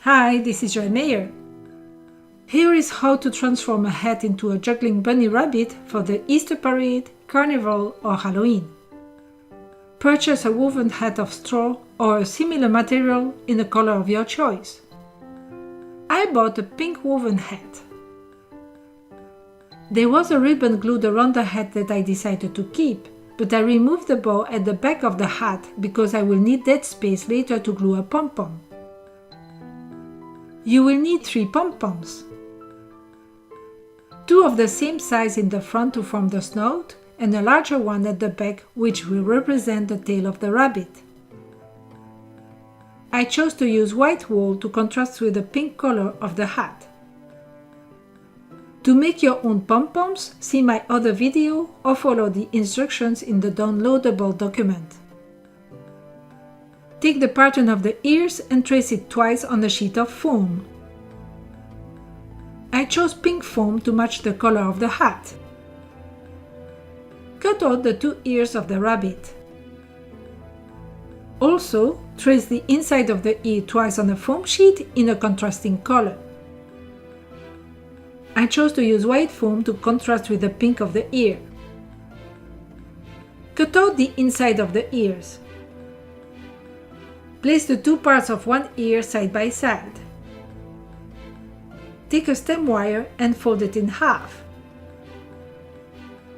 Hi, this is Joy Mayer. Here is how to transform a hat into a juggling bunny rabbit for the Easter parade, Carnival or Halloween. Purchase a woven hat of straw or a similar material in the color of your choice. I bought a pink woven hat. There was a ribbon glued around the hat that I decided to keep, but I removed the bow at the back of the hat because I will need that space later to glue a pom-pom. You will need 3 pom-poms. 2 of the same size in the front to form the snout, and a larger one at the back which will represent the tail of the rabbit. I chose to use white wool to contrast with the pink color of the hat. To make your own pom-poms, see my other video or follow the instructions in the downloadable document. Take the pattern of the ears and trace it twice on a sheet of foam. I chose pink foam to match the color of the hat. Cut out the 2 ears of the rabbit. Also, trace the inside of the ear twice on a foam sheet in a contrasting color. I chose to use white foam to contrast with the pink of the ear. Cut out the inside of the ears. Place the 2 parts of one ear side by side. Take a stem wire and fold it in half.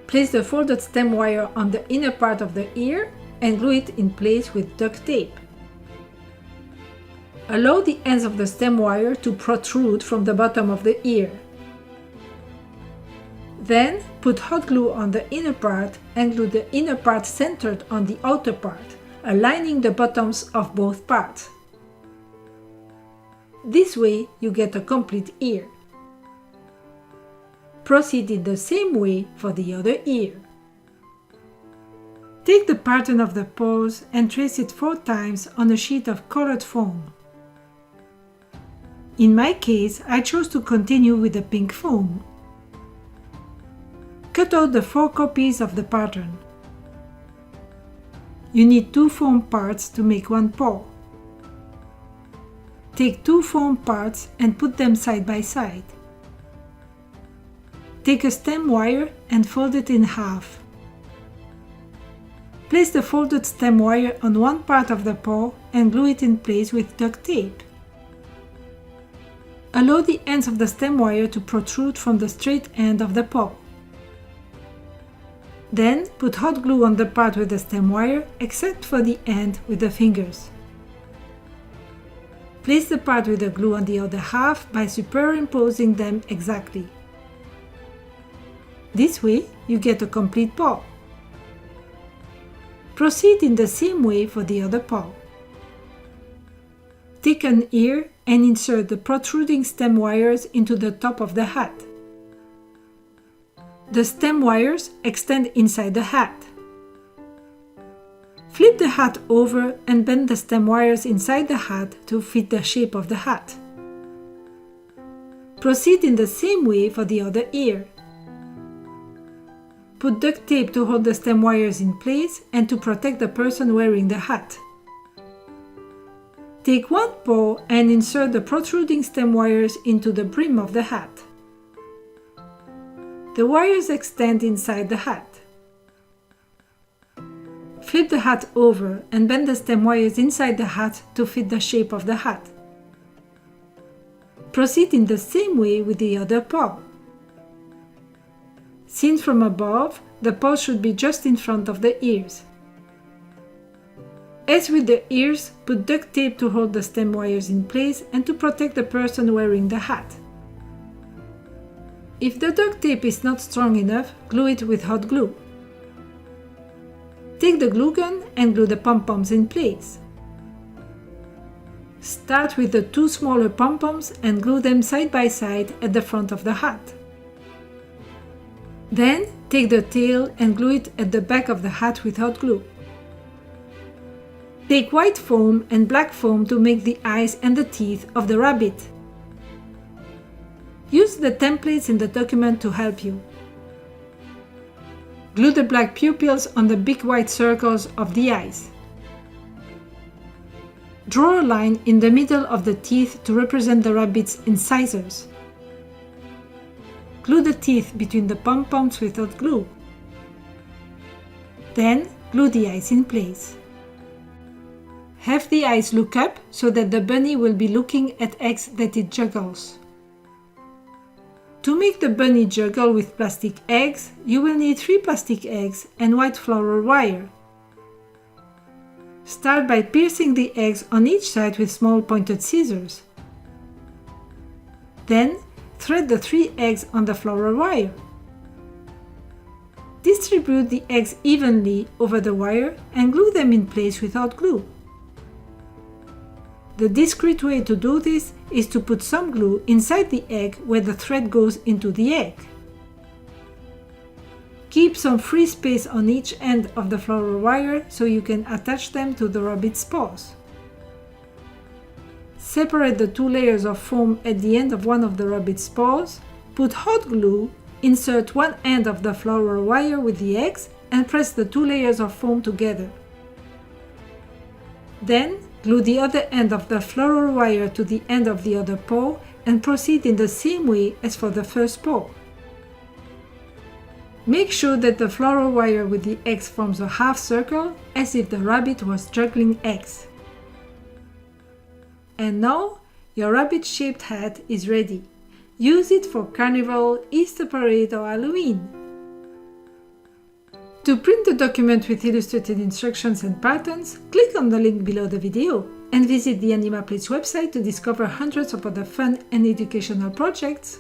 Place the folded stem wire on the inner part of the ear and glue it in place with duct tape. Allow the ends of the stem wire to protrude from the bottom of the ear. Then put hot glue on the inner part and glue the inner part centered on the outer part, aligning the bottoms of both parts. This way you get a complete ear. Proceed in the same way for the other ear. Take the pattern of the paws and trace it 4 times on a sheet of colored foam. In my case, I chose to continue with the pink foam. Cut out the 4 copies of the pattern. You need 2 foam parts to make 1 paw. Take 2 foam parts and put them side by side. Take a stem wire and fold it in half. Place the folded stem wire on one part of the paw and glue it in place with duct tape. Allow the ends of the stem wire to protrude from the straight end of the paw. Then put hot glue on the part with the stem wire, except for the end with the fingers. Place the part with the glue on the other half by superimposing them exactly. This way you get a complete paw. Proceed in the same way for the other paw. Take an ear and insert the protruding stem wires into the top of the hat. The stem wires extend inside the hat. Flip the hat over and bend the stem wires inside the hat to fit the shape of the hat. Proceed in the same way for the other ear. Put duct tape to hold the stem wires in place and to protect the person wearing the hat. Take 1 paw and insert the protruding stem wires into the brim of the hat. The wires extend inside the hat. Flip the hat over and bend the stem wires inside the hat to fit the shape of the hat. Proceed in the same way with the other paw. Seen from above, the paw should be just in front of the ears. As with the ears, put duct tape to hold the stem wires in place and to protect the person wearing the hat. If the duct tape is not strong enough, glue it with hot glue. Take the glue gun and glue the pom-poms in place. Start with the 2 smaller pom-poms and glue them side by side at the front of the hat. Then take the tail and glue it at the back of the hat with hot glue. Take white foam and black foam to make the eyes and the teeth of the rabbit. Use the templates in the document to help you. Glue the black pupils on the big white circles of the eyes. Draw a line in the middle of the teeth to represent the rabbit's incisors. Glue the teeth between the pom-poms without glue. Then glue the eyes in place. Have the eyes look up so that the bunny will be looking at eggs that it juggles. To make the bunny juggle with plastic eggs, you will need 3 plastic eggs and white floral wire. Start by piercing the eggs on each side with small pointed scissors. Then, thread the 3 eggs on the floral wire. Distribute the eggs evenly over the wire and glue them in place without glue. The discreet way to do this is to put some glue inside the egg where the thread goes into the egg. Keep some free space on each end of the floral wire so you can attach them to the rabbit's paws. Separate the 2 layers of foam at the end of one of the rabbit's paws, put hot glue, insert one end of the floral wire with the eggs and press the 2 layers of foam together. Then, glue the other end of the floral wire to the end of the other paw and proceed in the same way as for the first paw. Make sure that the floral wire with the eggs forms a half circle as if the rabbit was juggling eggs. And now, your rabbit-shaped hat is ready. Use it for Carnival, Easter Parade or Halloween. To print the document with illustrated instructions and patterns, click on the link below the video and visit the Animaplates website to discover hundreds of other fun and educational projects.